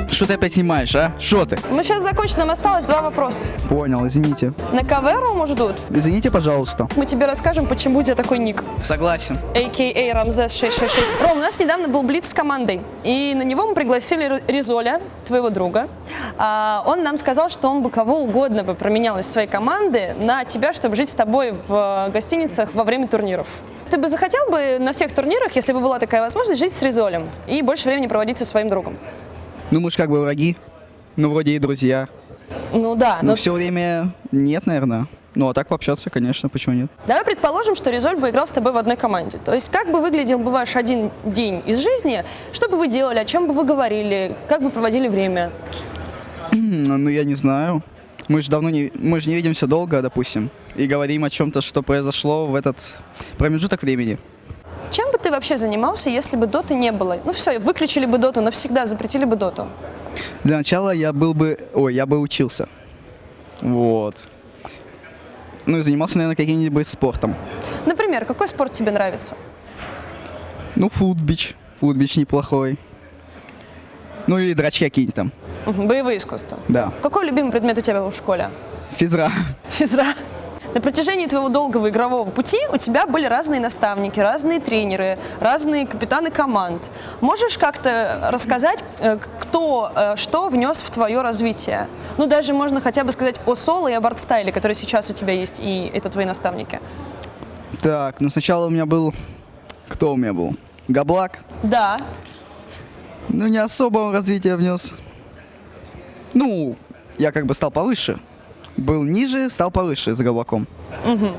Что ты опять снимаешь, а? Что ты? Мы сейчас закончим, нам осталось 2 вопроса. Понял, извините. На КВ-рому ждут. Извините, пожалуйста. Мы тебе расскажем, почему у тебя такой ник. Согласен. А.К.А. Рамзес 666. Ром, у нас недавно был блиц с командой, и на него мы пригласили Ризоля, твоего друга. Он нам сказал, что он бы кого угодно бы променял из своей команды на тебя, чтобы жить с тобой в гостиницах во время турниров. Ты бы захотел бы на всех турнирах, если бы была такая возможность, жить с Ризолем и больше времени проводить со своим другом? Ну, мы же как бы враги. Ну, вроде и друзья. Ну да. Но все время нет, наверное. Ну, а так пообщаться, конечно, почему нет? Давай предположим, что Ризоль бы играл с тобой в одной команде. То есть как бы выглядел бы ваш один день из жизни, что бы вы делали, о чем бы вы говорили, как бы проводили время? Ну, я не знаю. Мы же не видимся долго, допустим, и говорим о чем-то, что произошло в этот промежуток времени. Чем бы ты вообще занимался, если бы доты не было? Ну все, выключили бы доту, навсегда запретили бы доту. Для начала я бы учился. Вот. Ну и занимался, наверное, каким-нибудь спортом. Например, какой спорт тебе нравится? Ну, футбич. Футбич неплохой. Ну и драчки какие-нибудь там. Боевые искусства. Да. Какой любимый предмет у тебя был в школе? Физра. Физра. На протяжении твоего долгого игрового пути у тебя были разные наставники, разные тренеры, разные капитаны команд. Можешь как-то рассказать, кто что внес в твое развитие? Ну, даже можно хотя бы сказать о соло и об артстайле, который сейчас у тебя есть, и это твои наставники. Так, ну сначала у меня был... Кто у меня был? Габлак. Да. Ну, не особо он развитие внес. Ну, я как бы стал повыше. Был ниже, стал повыше с Габлаком. Угу.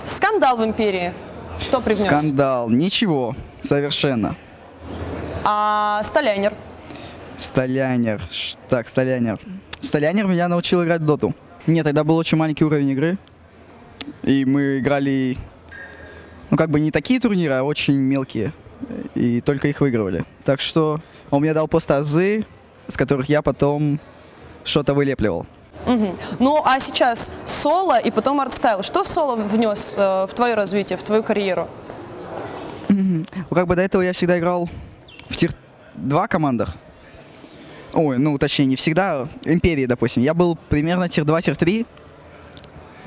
Скандал в Империи. Что привнес? Скандал. Ничего. Совершенно. А Столянер? Столянер. Так, Столянер. Столянер меня научил играть в доту. Нет, тогда был очень маленький уровень игры. И мы играли... Ну, как бы не такие турниры, а очень мелкие. И только их выигрывали. Так что он мне дал просто азы, с которых я потом что-то вылепливал. Угу. Ну, а сейчас соло и потом артстайл. Что соло внес в твое развитие, в твою карьеру? Ну, как бы до этого я всегда играл в тир-2 командах. Ой, ну, точнее, не всегда. Империи, допустим. Я был примерно тир-2, тир-3.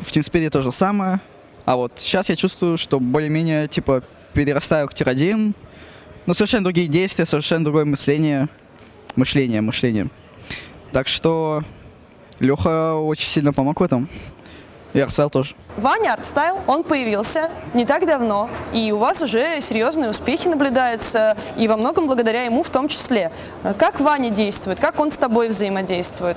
В Тимспере то же самое. А вот сейчас я чувствую, что более-менее, типа, перерастаю к тир-1. Но совершенно другие действия, совершенно другое мышление. Мышление. Так что... Леха очень сильно помог в этом. И Арсел тоже. Ваня Артстайл, он появился не так давно, и у вас уже серьезные успехи наблюдаются, и во многом благодаря ему в том числе. Как Ваня действует, как он с тобой взаимодействует?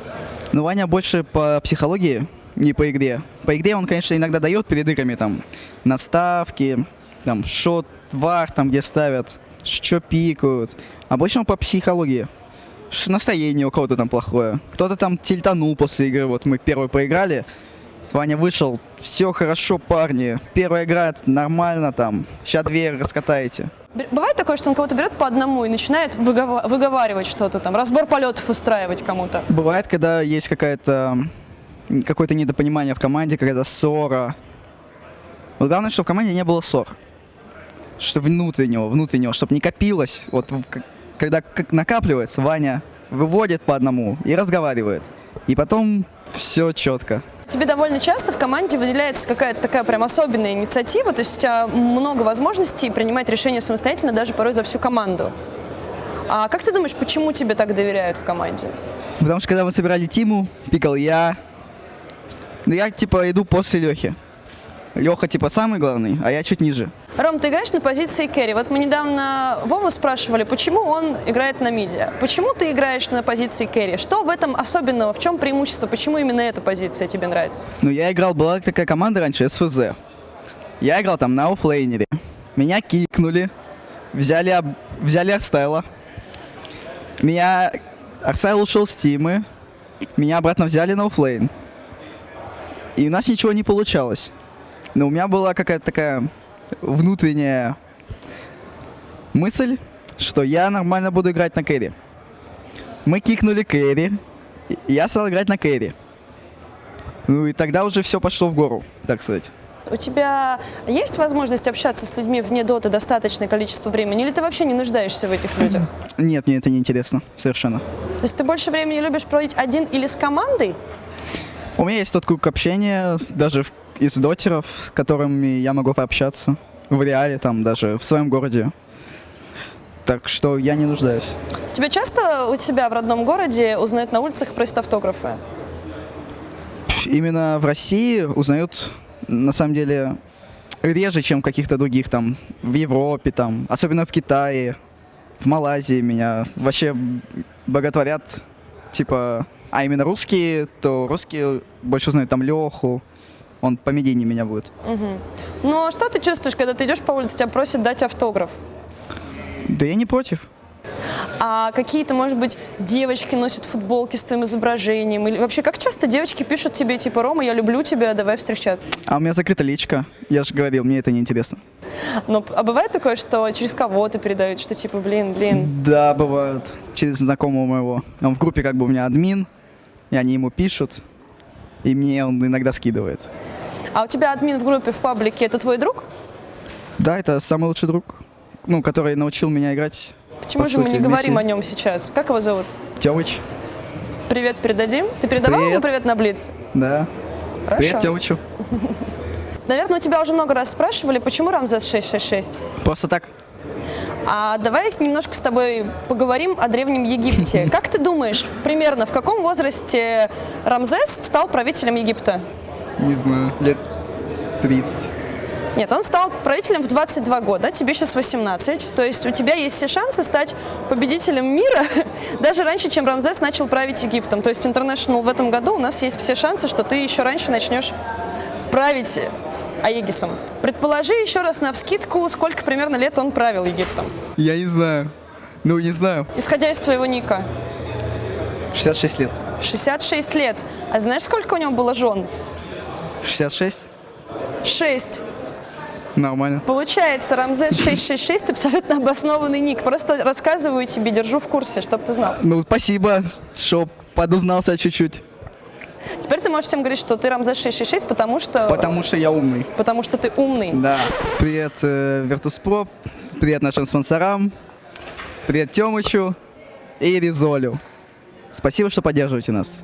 Ну, Ваня больше по психологии, не по игре. По игре он, конечно, иногда дает перед играми там наставки, там шот, вар, там где ставят, что пикают. Обычно по психологии. Настроение у кого-то там плохое. Кто-то там тильтанул после игры. Вот мы первый проиграли. Ваня вышел. Все хорошо, парни. Первая игра нормально там. Сейчас дверь раскатаете. Бывает такое, что он кого-то берет по одному и начинает выговаривать что-то там, разбор полетов устраивать кому-то? Бывает, когда есть какое-то недопонимание в команде, когда ссора. Вот главное, чтобы в команде не было ссор. Что внутреннего, чтобы не копилось. Вот когда накапливается, Ваня выводит по одному и разговаривает. И потом все четко. Тебе довольно часто в команде выделяется какая-то такая прям особенная инициатива, то есть у тебя много возможностей принимать решения самостоятельно, даже порой за всю команду. А как ты думаешь, почему тебе так доверяют в команде? Потому что когда мы собирали тиму, пикал я. Ну я типа иду после Лехи. Леха типа самый главный, а я чуть ниже. Ром, ты играешь на позиции керри. Вот мы недавно Вову спрашивали, почему он играет на миде. Почему ты играешь на позиции керри? Что в этом особенного? В чем преимущество? Почему именно эта позиция тебе нравится? Ну я играл, была такая команда раньше, СФЗ. Я играл там на оффлейнере. Меня кикнули. Взяли Арстайла. Арстайл ушел с тимы. Меня обратно взяли на оффлейн. И у нас ничего не получалось. Но у меня была какая-то такая внутренняя мысль, что я нормально буду играть на керри. Мы кикнули кэрри. И я стал играть на кэрри. Ну и тогда уже все пошло в гору, так сказать. У тебя есть возможность общаться с людьми вне доты достаточное количество времени, или ты вообще не нуждаешься в этих людях? Нет, мне это не интересно, совершенно. То есть ты больше времени любишь проводить один или с командой? У меня есть тот круг общения, даже из дотеров, с которыми я могу пообщаться. В реале, там, даже в своем городе. Так что я не нуждаюсь. Тебя часто у себя в родном городе узнают на улицах и просят автографы? Именно в России узнают, на самом деле, реже, чем в каких-то других, там, в Европе, там, особенно в Китае, в Малайзии меня вообще боготворят, типа, а именно русские, то русские больше знают там Леху, он помедийнее меня будет. Ну а что ты чувствуешь, когда ты идешь по улице, тебя просят дать автограф? Да я не против. А какие-то, может быть, девочки носят футболки с твоим изображением? Или вообще, как часто девочки пишут тебе, типа, Рома, я люблю тебя, давай встречаться? А у меня закрыта личка, я же говорил, мне это не интересно. Но а бывает такое, что через кого-то передают, что типа, блин? Да, бывает, через знакомого моего. Он в группе как бы у меня админ, и они ему пишут, и мне он иногда скидывает. А у тебя админ в группе в паблике, это твой друг? Да, это самый лучший друг, ну, который научил меня играть. Почему по же мы сути, не говорим вместе. о нем сейчас? Как его зовут? Тёмыч, Привет передадим? Ты передавал ему Привет. привет на Блиц? да. Хорошо. Привет, Тёмычу. Наверное, у тебя уже много раз спрашивали, почему Рамзес 666? Просто так. А давай немножко с тобой поговорим о Древнем Египте. Как ты думаешь, примерно в каком возрасте Рамзес стал правителем Египта? Не знаю, лет 30. Нет, он стал правителем в 22 года, тебе сейчас 18, то есть у тебя есть все шансы стать победителем мира даже раньше, чем Рамзес начал править Египтом. То есть International в этом году у нас есть все шансы, что ты еще раньше начнешь править Аегисом. Предположи еще раз навскидку, сколько примерно лет он правил Египтом, Я не знаю. Ну, не знаю. исходя из твоего ника. 66 лет. 66 лет. А знаешь, сколько у него было жен? 66? 6. Нормально. Получается, Рамзес 666 абсолютно обоснованный ник. Просто рассказываю тебе, держу в курсе, чтобы ты знал. Ну, спасибо, что подузнался чуть-чуть. Теперь ты можешь всем говорить, что ты Рамзес 666, потому что Я умный. ты умный. Да. Привет, Virtus.pro. Привет нашим спонсорам. Привет Тёмычу и Ризолю. Спасибо, что поддерживаете нас.